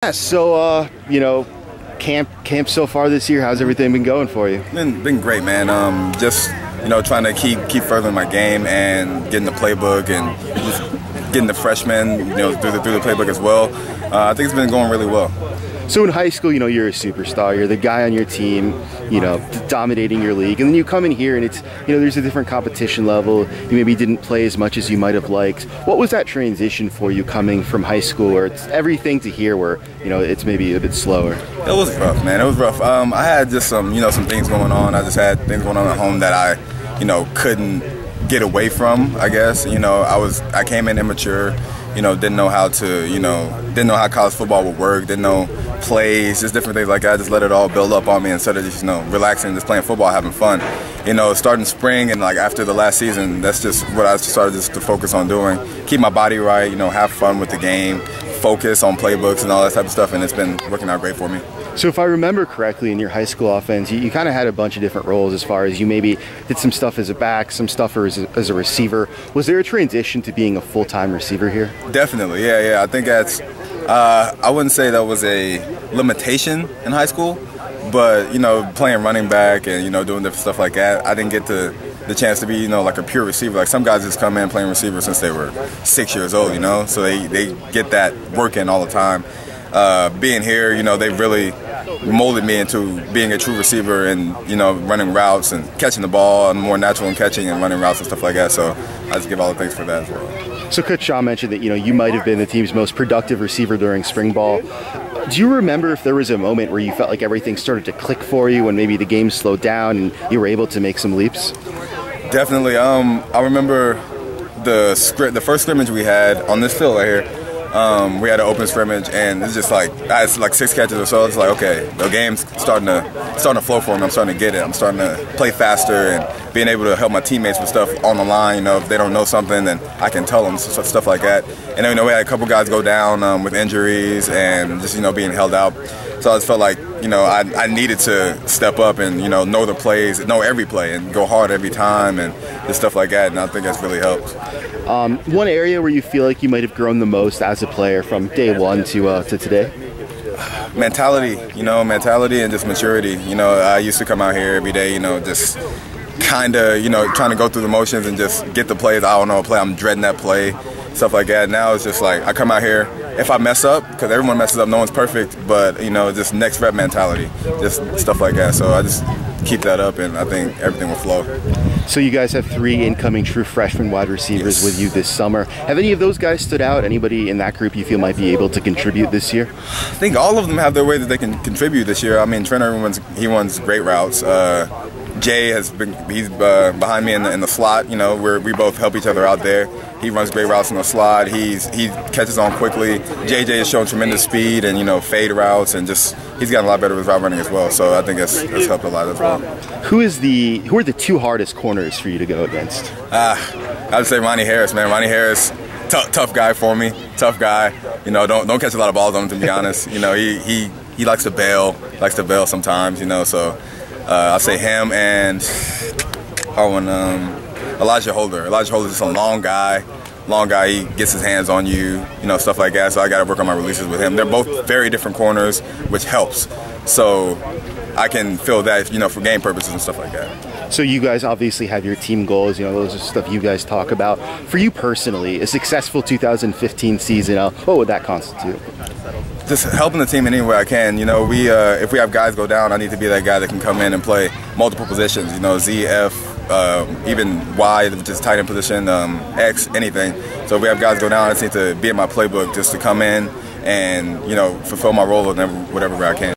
Yeah, so camp so far this year. How's everything been going for you? Been great, man. Just trying to keep furthering my game and getting the playbook and just getting the freshmen through the playbook as well. I think it's been going really well. So in high school, you're a superstar. You're the guy on your team, dominating your league. And then you come in here and it's, there's a different competition level. You maybe didn't play as much as you might have liked. What was that transition for you coming from high school where it's everything to here where, it's maybe a bit slower? It was rough, man. It was rough. I had just some things going on. I just had things going on at home that I, couldn't get away from, I guess. I came in immature. Didn't know how to, didn't know how college football would work, didn't know plays, just different things like that. I just let it all build up on me instead of just, relaxing, just playing football, having fun. Starting spring and after the last season, that's just what I started just to focus on doing. Keep my body right, have fun with the game, focus on playbooks and all that type of stuff, and it's been working out great for me. So if I remember correctly, in your high school offense, you kind of had a bunch of different roles as far as you maybe did some stuff as a back, some stuff as a receiver. Was there a transition to being a full-time receiver here? Definitely, yeah. I think that's, I wouldn't say that was a limitation in high school, but, playing running back and, doing different stuff like that, I didn't get the chance to be, like a pure receiver. Like some guys just come in playing receiver since they were 6 years old, so they get that work in all the time. Being here, they really molded me into being a true receiver and, running routes and catching the ball. I'm more natural in catching and running routes and stuff like that. So I just give all the thanks for that as well. So Coach Shaw mentioned that, you might have been the team's most productive receiver during spring ball. Do you remember if there was a moment where you felt like everything started to click for you when maybe the game slowed down and you were able to make some leaps? Definitely. I remember the first scrimmage we had on this field right here. We had an open scrimmage, and it's just I had 6 catches or so. It's like, okay, the game's starting to flow for me. I'm starting to get it. I'm starting to play faster and being able to help my teammates with stuff on the line. If they don't know something, then I can tell them stuff like that. And then, we had a couple guys go down with injuries and just being held out. So I just felt like I needed to step up and know the plays, know every play, and go hard every time and just stuff like that. And I think that's really helped. One area where you feel like you might have grown the most as a player from day one to today? Mentality, mentality and just maturity. I used to come out here every day, just kind of, trying to go through the motions and just get the plays. I don't know a play, I'm dreading that play, stuff like that. Now it's just I come out here, if I mess up, because everyone messes up, no one's perfect, but, just next rep mentality, just stuff like that. So I just keep that up, and I think everything will flow. So you guys have 3 incoming true freshman wide receivers with you this summer. Have any of those guys stood out? Anybody in that group you feel might be able to contribute this year? I think all of them have their way that they can contribute this year. I mean, Trent runs great routes. Jay he's behind me in the slot. We both help each other out there. He runs great routes in the slot. He catches on quickly. JJ has shown tremendous speed and fade routes, and he's gotten a lot better with route running as well. So I think that's helped a lot as well. Who are the 2 hardest corners for you to go against? I would say Ronnie Harris, man. Ronnie Harris, tough guy for me. Tough guy. Don't catch a lot of balls on him, to be honest. He likes to bail. Likes to bail sometimes. So. I'll say him and Elijah Holder. Elijah Holder is just a long guy. He gets his hands on you, stuff like that. So I got to work on my releases with him. They're both very different corners, which helps. So I can feel that, for game purposes and stuff like that. So you guys obviously have your team goals. Those are stuff you guys talk about. For you personally, a successful 2015 season, what would that constitute? Just helping the team in any way I can. If we have guys go down, I need to be that guy that can come in and play multiple positions. Z, F, even Y, which is tight end position, X, anything. So if we have guys go down, I just need to be in my playbook just to come in and fulfill my role in whatever way I can.